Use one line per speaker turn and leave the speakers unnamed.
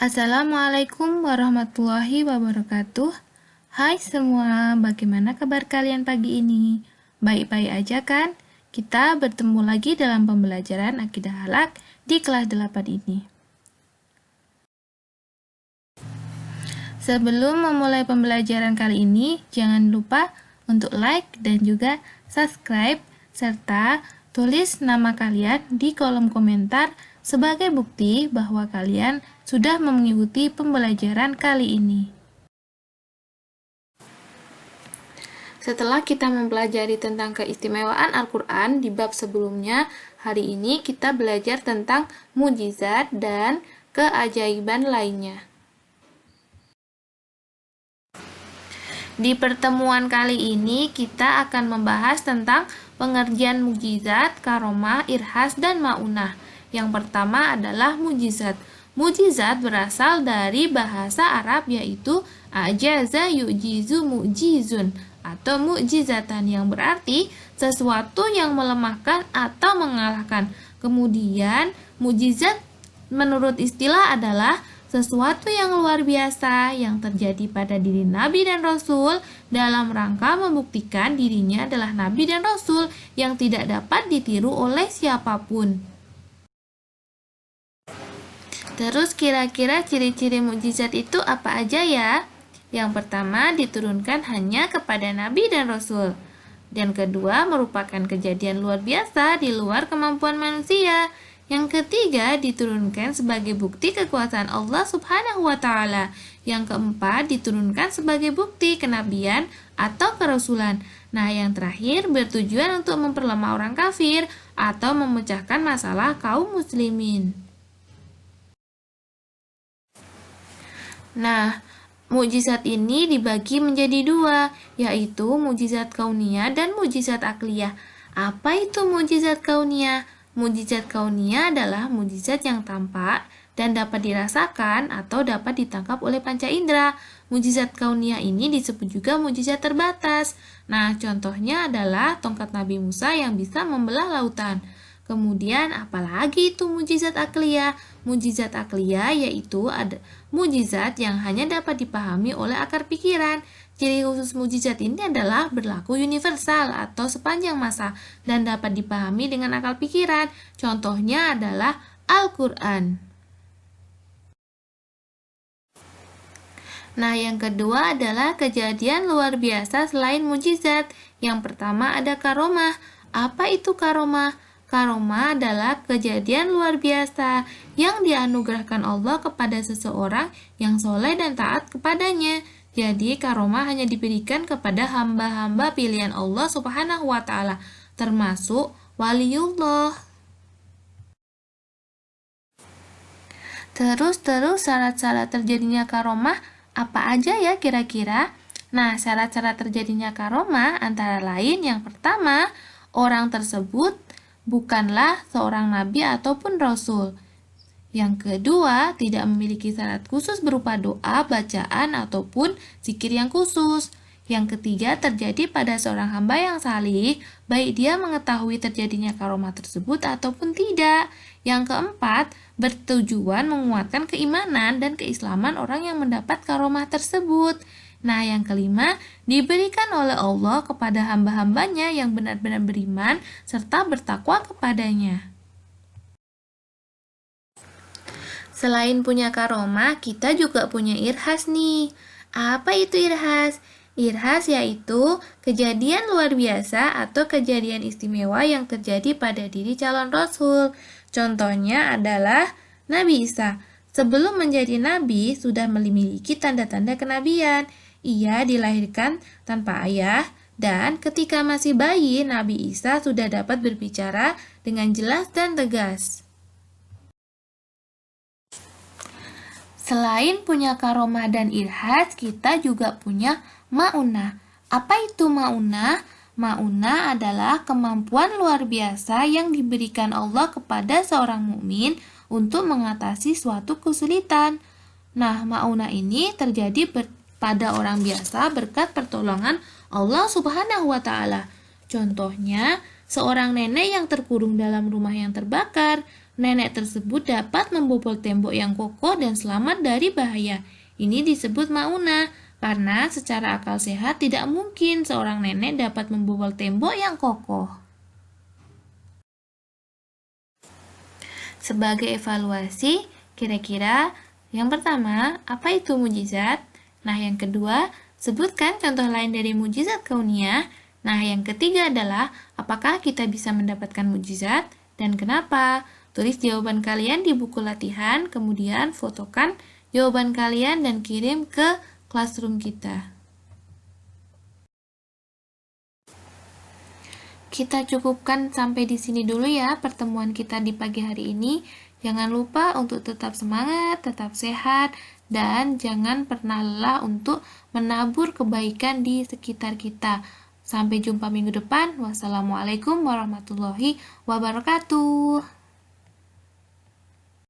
Assalamualaikum warahmatullahi wabarakatuh. Hai semua, bagaimana kabar kalian pagi ini? Baik-baik aja kan? Kita bertemu lagi dalam pembelajaran Akidah Akhlak di kelas 8 ini. Sebelum memulai pembelajaran kali ini, jangan lupa untuk like dan juga subscribe, serta tulis nama kalian di kolom komentar sebagai bukti bahwa kalian sudah mengikuti pembelajaran kali ini. Setelah kita mempelajari tentang keistimewaan Al-Quran di bab sebelumnya, hari ini kita belajar tentang mukjizat dan keajaiban lainnya. Di pertemuan kali ini kita akan membahas tentang pengertian mukjizat, karomah, irhas, dan ma'unah. Yang pertama adalah mukjizat. Mukjizat berasal dari bahasa Arab yaitu ajaza yu'jizu mu'jizun atau mukjizatan, yang berarti sesuatu yang melemahkan atau mengalahkan. Kemudian mukjizat menurut istilah adalah sesuatu yang luar biasa yang terjadi pada diri Nabi dan Rasul dalam rangka membuktikan dirinya adalah Nabi dan Rasul yang tidak dapat ditiru oleh siapapun. Terus kira-kira ciri-ciri mukjizat itu apa aja ya? Yang pertama, diturunkan hanya kepada Nabi dan Rasul. Dan kedua, merupakan kejadian luar biasa di luar kemampuan manusia. Yang ketiga, diturunkan sebagai bukti kekuasaan Allah Subhanahu wa Ta'ala. Yang keempat, diturunkan sebagai bukti kenabian atau kerasulan. Nah, yang terakhir, bertujuan untuk memperlemah orang kafir atau memecahkan masalah kaum muslimin. Nah, mukjizat ini dibagi menjadi dua, yaitu mukjizat kauniyah dan mukjizat akliyah. Apa itu mukjizat kauniyah? Mukjizat kauniyah adalah mukjizat yang tampak dan dapat dirasakan atau dapat ditangkap oleh panca indera. Mukjizat kauniyah ini disebut juga mukjizat terbatas. Nah, contohnya adalah tongkat Nabi Musa yang bisa membelah lautan. Kemudian, apalagi itu mukjizat akliyah? Mukjizat akliyah yaitu ada mukjizat yang hanya dapat dipahami oleh akar pikiran. Ciri khusus mukjizat ini adalah berlaku universal atau sepanjang masa dan dapat dipahami dengan akal pikiran. Contohnya adalah Al-Quran. Nah, yang kedua adalah kejadian luar biasa selain mukjizat. Yang pertama ada karomah. Apa itu karomah? Karomah adalah kejadian luar biasa yang dianugerahkan Allah kepada seseorang yang soleh dan taat kepadanya. Jadi, karomah hanya diberikan kepada hamba-hamba pilihan Allah Subhanahu wa Ta'ala, termasuk waliullah. Terus syarat-syarat terjadinya karomah apa aja ya kira-kira? Nah, syarat-syarat terjadinya karomah antara lain yang pertama, orang tersebut bukanlah seorang nabi ataupun rasul. Yang kedua, tidak memiliki syarat khusus berupa doa, bacaan, ataupun zikir yang khusus. Yang ketiga, terjadi pada seorang hamba yang salih, baik dia mengetahui terjadinya karomah tersebut ataupun tidak. Yang keempat, bertujuan menguatkan keimanan dan keislaman orang yang mendapat karomah tersebut. Nah, yang kelima, diberikan oleh Allah kepada hamba-hambanya yang benar-benar beriman serta bertakwa kepadanya. Selain punya karomah, kita juga punya irhas nih. Apa itu irhas? Irhas yaitu kejadian luar biasa atau kejadian istimewa yang terjadi pada diri calon rasul. Contohnya adalah Nabi Isa. Sebelum menjadi nabi, sudah memiliki tanda-tanda kenabian. Ia dilahirkan tanpa ayah, dan ketika masih bayi, Nabi Isa sudah dapat berbicara dengan jelas dan tegas. Selain punya karomah dan irhas, kita juga punya ma'unah. Apa itu ma'unah? Ma'unah adalah kemampuan luar biasa yang diberikan Allah kepada seorang mukmin untuk mengatasi suatu kesulitan. Nah, ma'unah ini terjadi pada orang biasa berkat pertolongan Allah Subhanahu wa Ta'ala. Contohnya, seorang nenek yang terkurung dalam rumah yang terbakar. Nenek tersebut dapat membobol tembok yang kokoh dan selamat dari bahaya. Ini disebut maunah, karena secara akal sehat tidak mungkin seorang nenek dapat membobol tembok yang kokoh. Sebagai evaluasi, kira-kira yang pertama, apa itu mujizat? Nah, yang kedua, sebutkan contoh lain dari mujizat kauniyah. Nah, yang ketiga adalah, apakah kita bisa mendapatkan mujizat dan kenapa? Tulis jawaban kalian di buku latihan, kemudian fotokan jawaban kalian dan kirim ke classroom kita. Kita cukupkan sampai di sini dulu ya pertemuan kita di pagi hari ini. Jangan lupa untuk tetap semangat, tetap sehat, dan jangan pernah lelah untuk menabur kebaikan di sekitar kita. Sampai jumpa minggu depan. Wassalamualaikum warahmatullahi wabarakatuh.